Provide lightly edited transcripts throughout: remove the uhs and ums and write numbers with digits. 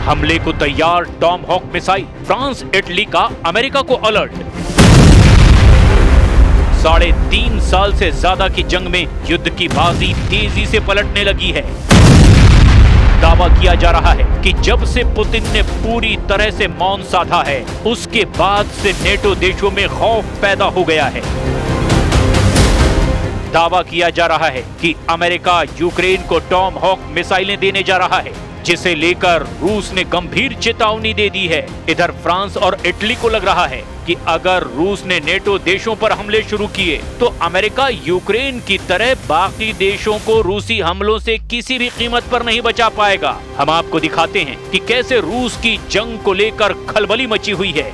हमले को तैयार टॉमहॉक मिसाइल, फ्रांस इटली का अमेरिका को अलर्ट। 3.5 साल से ज्यादा की जंग में युद्ध की बाजी तेजी से पलटने लगी है। दावा किया जा रहा है कि जब से पुतिन ने पूरी तरह से मौन साधा है, उसके बाद से नेटो देशों में खौफ पैदा हो गया है। दावा किया जा रहा है कि अमेरिका यूक्रेन को टॉमहॉक मिसाइलें देने जा रहा है, जिसे लेकर रूस ने गंभीर चेतावनी दे दी है। इधर फ्रांस और इटली को लग रहा है कि अगर रूस ने नेटो देशों पर हमले शुरू किए तो अमेरिका यूक्रेन की तरह बाकी देशों को रूसी हमलों से किसी भी कीमत पर नहीं बचा पाएगा। हम आपको दिखाते हैं कि कैसे रूस की जंग को लेकर खलबली मची हुई है।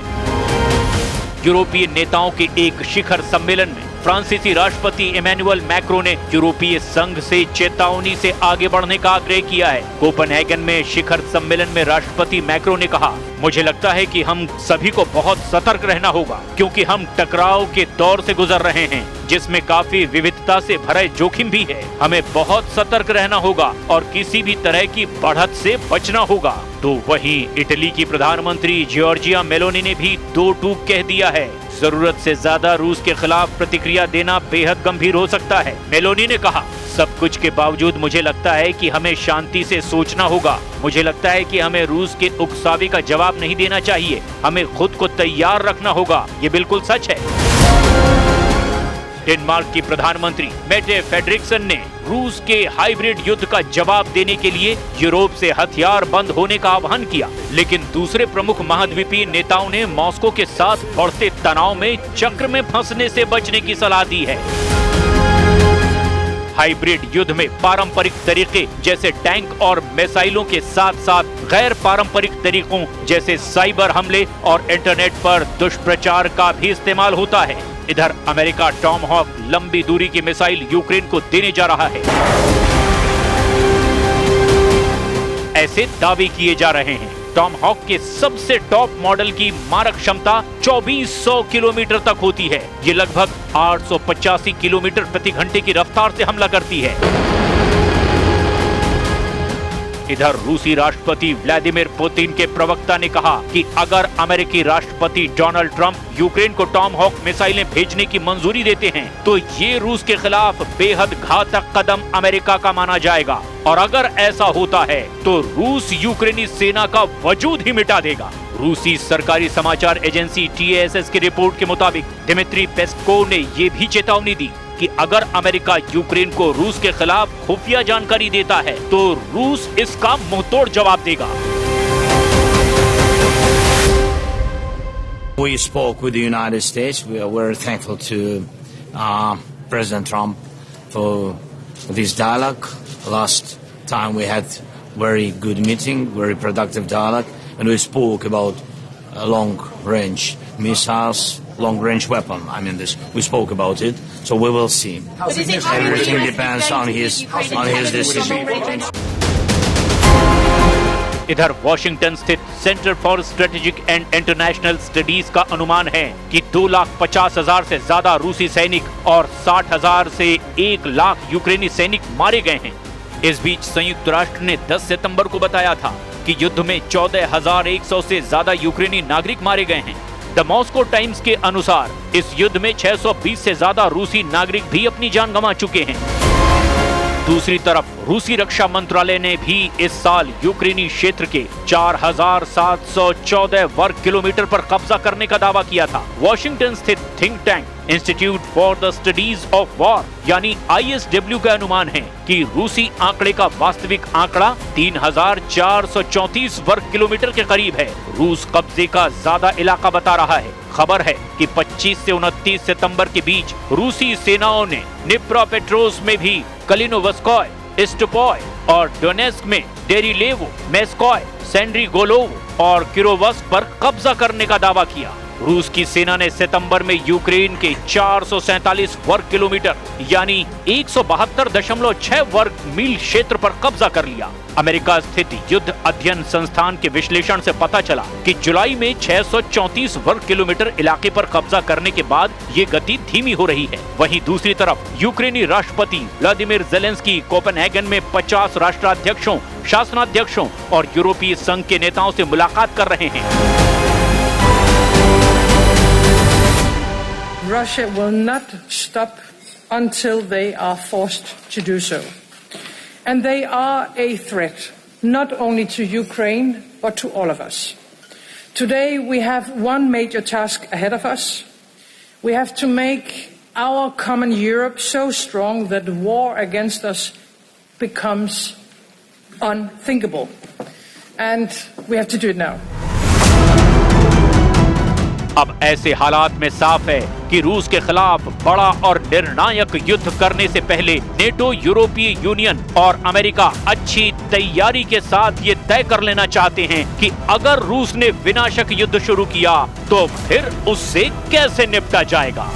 यूरोपीय नेताओं के एक शिखर सम्मेलन में फ्रांसीसी राष्ट्रपति इमैनुअल मैक्रों ने यूरोपीय संघ से चेतावनी से आगे बढ़ने का आग्रह किया है। कोपेनहेगन में शिखर सम्मेलन में राष्ट्रपति मैक्रों ने कहा, मुझे लगता है कि हम सभी को बहुत सतर्क रहना होगा, क्योंकि हम टकराव के दौर से गुजर रहे हैं, जिसमें काफी विविधता से भरे जोखिम भी है। हमें बहुत सतर्क रहना होगा और किसी भी तरह की बढ़त से बचना होगा। तो वहीं इटली की प्रधानमंत्री जॉर्जिया मेलोनी ने भी दो टूक कह दिया है, जरूरत से ज्यादा रूस के खिलाफ प्रतिक्रिया देना बेहद गंभीर हो सकता है। मेलोनी ने कहा, सब कुछ के बावजूद मुझे लगता है कि हमें शांति से सोचना होगा। मुझे लगता है कि हमें रूस के उकसावे का जवाब नहीं देना चाहिए। हमें खुद को तैयार रखना होगा। ये बिल्कुल सच है। डेनमार्क की प्रधानमंत्री मेटे फ्रेडरिक्सन ने रूस के हाइब्रिड युद्ध का जवाब देने के लिए यूरोप से हथियार बंद होने का आह्वान किया, लेकिन दूसरे प्रमुख महाद्वीपीय नेताओं ने मॉस्को के साथ बढ़ते तनाव में चक्र में फंसने से बचने की सलाह दी है। हाइब्रिड युद्ध में पारंपरिक तरीके जैसे टैंक और मिसाइलों के साथ साथ गैर पारंपरिक तरीकों जैसे साइबर हमले और इंटरनेट पर दुष्प्रचार का भी इस्तेमाल होता है। इधर अमेरिका टॉमहॉक लंबी दूरी की मिसाइल यूक्रेन को देने जा रहा है। ऐसे दावे किए जा रहे हैं। टॉमहॉक के सबसे टॉप मॉडल की मारक क्षमता 2400 किलोमीटर तक होती है। ये लगभग 885 किलोमीटर प्रति घंटे की रफ्तार से हमला करती है। इधर रूसी राष्ट्रपति व्लादिमीर पुतिन के प्रवक्ता ने कहा कि अगर अमेरिकी राष्ट्रपति डोनाल्ड ट्रंप यूक्रेन को टॉमहॉक मिसाइलें भेजने की मंजूरी देते हैं तो ये रूस के खिलाफ बेहद घातक कदम अमेरिका का माना जाएगा, और अगर ऐसा होता है तो रूस यूक्रेनी सेना का वजूद ही मिटा देगा। रूसी सरकारी समाचार एजेंसी TASS की रिपोर्ट के मुताबिक दिमित्री पेस्कोव ने ये भी चेतावनी दी कि अगर अमेरिका यूक्रेन को रूस के खिलाफ खुफिया जानकारी देता है तो रूस इसका मुंहतोड़ जवाब देगा। We spoke with the United States. We are very thankful to President Trump for this dialogue. Last time we had very good meeting, very productive dialogue, and we spoke about long-range missiles, long-range weapon. I mean, we spoke about it, so we will see. Everything depends on his decision. इधर Washington स्थित centre for strategic and international studies का अनुमान है कि 2,50,000 से ज्यादा रूसी सैनिक और 60,000 से 1 लाख यूक्रेनी सैनिक मारे गए हैं। इस बीच संयुक्त राष्ट्र ने 10 सितंबर को बताया था कि युद्ध में 14,100 से ज्यादा यूक्रेनी नागरिक मारे गए हैं। द मॉस्को टाइम्स के अनुसार इस युद्ध में 620 से ज्यादा रूसी नागरिक भी अपनी जान गंवा चुके हैं। दूसरी तरफ रूसी रक्षा मंत्रालय ने भी इस साल यूक्रेनी क्षेत्र के 4,714 वर्ग किलोमीटर पर कब्जा करने का दावा किया था। वॉशिंगटन स्थित think tank institute for the studies of war यानी ISW का अनुमान है कि रूसी आंकड़े का वास्तविक आंकड़ा 3,434 वर्ग किलोमीटर के करीब है। रूस कब्जे का ज्यादा इलाका बता रहा है। खबर है कि 25 से 29 सितंबर के बीच रूसी सेनाओं ने निप्रोपेट्रोव्स्क में भी कलिनोवस्कोय, इस्टोपोय और डोनेस्क में डेरिलेवो, मेस्कोय, सेंड्रीगोलोव और किरोवस्क पर कब्जा करने का दावा किया। रूस की सेना ने सितंबर में यूक्रेन के 447 वर्ग किलोमीटर यानी 172.6 वर्ग मील क्षेत्र पर कब्जा कर लिया। अमेरिका स्थित युद्ध अध्ययन संस्थान के विश्लेषण से पता चला कि जुलाई में 634 वर्ग किलोमीटर इलाके पर कब्जा करने के बाद ये गति धीमी हो रही है। वहीं दूसरी तरफ यूक्रेनी राष्ट्रपति व्लादिमीर ज़ेलेंस्की कोपेनहेगन में 50 राष्ट्राध्यक्षों, शासनाध्यक्षों और यूरोपीय संघ के नेताओं से मुलाकात कर रहे हैं। Russia will not stop until they are forced to do so. And they are a threat, not only to Ukraine, but to all of us. Today we have one major task ahead of us. We have to make our common Europe so strong that war against us becomes unthinkable. And we have to do it now. अब ऐसे हालात में साफ है कि रूस के खिलाफ बड़ा और निर्णायक युद्ध करने से पहले नेटो, यूरोपीय यूनियन और अमेरिका अच्छी तैयारी के साथ ये तय कर लेना चाहते हैं कि अगर रूस ने विनाशक युद्ध शुरू किया तो फिर उससे कैसे निपटा जाएगा।